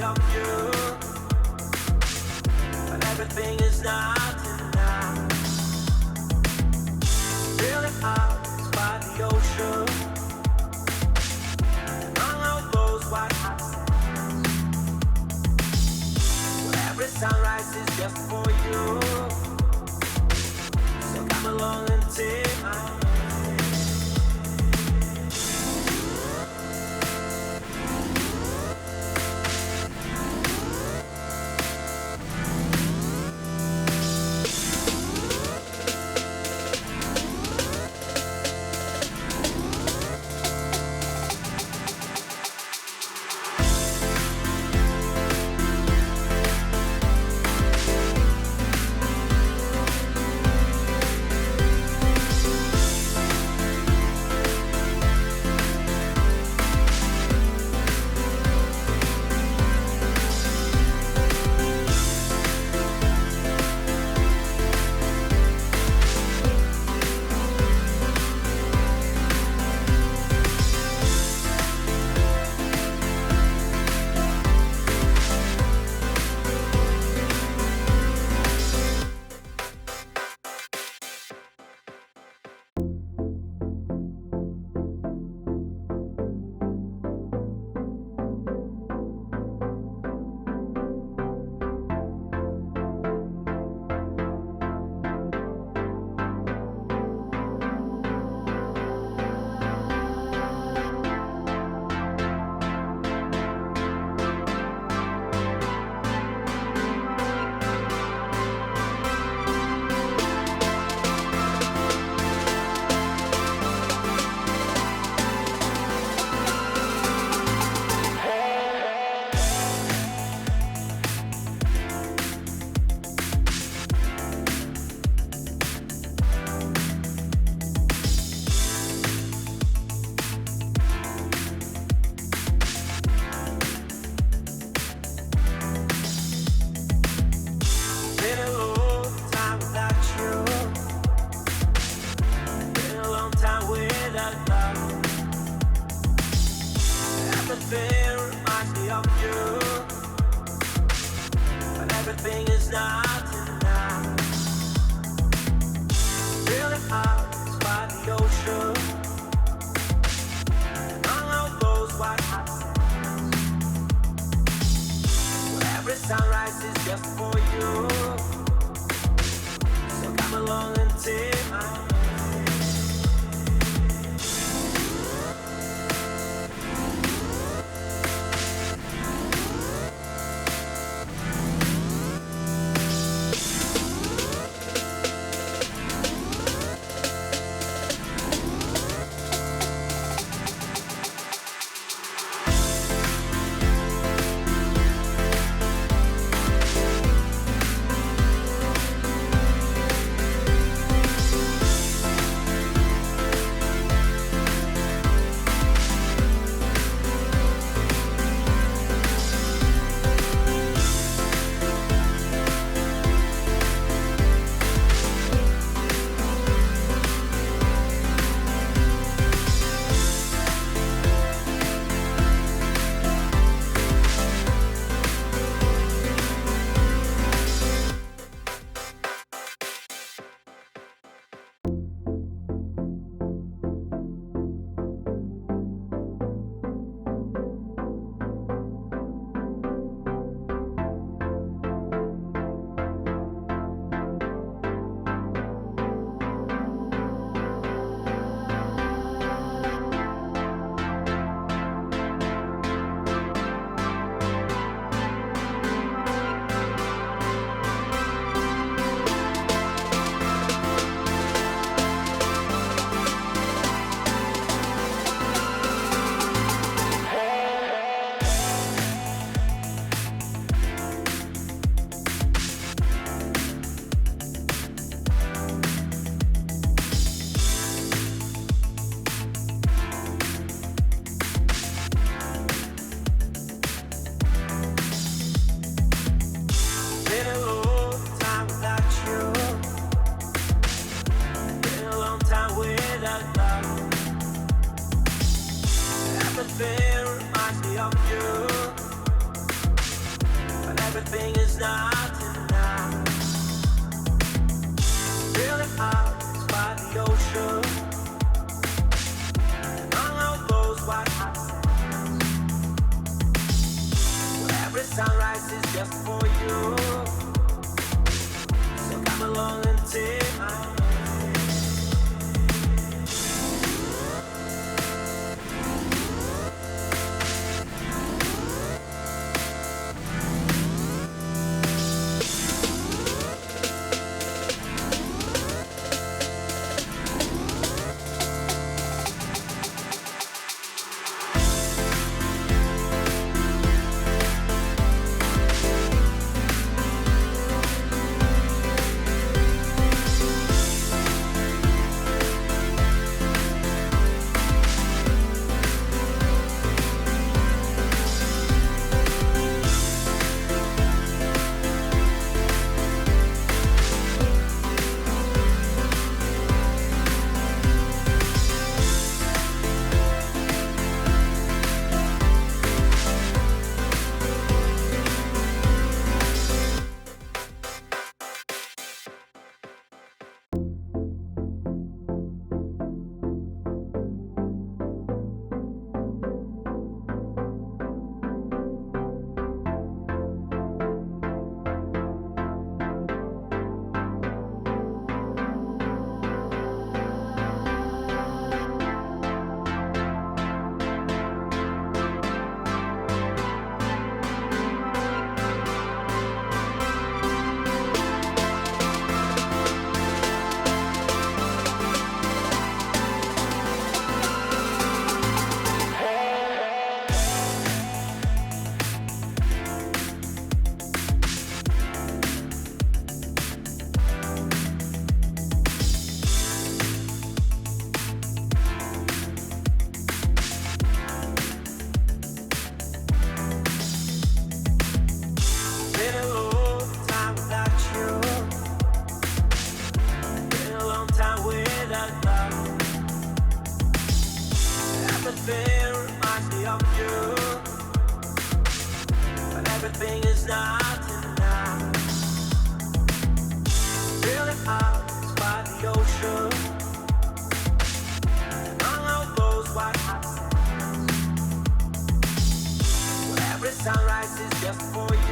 of you, but everything is not enough. Feeling out by the ocean, and all of those white hot sands, where every sunrise is just for you. So come along and take my hand. Everything reminds me of you, but everything is not enough. Feeling out by the ocean, and all of those white hot sands, where every sunrise is just for you. So come along and take my hand. is not enough. Feeling out by the ocean, among all those white hot sands, where every sunrise is just for you. So come along and take my hand. Everything reminds me of you, but everything is not enough. Feeling out by the ocean, among all those white hot sands, where every sunrise is just for you.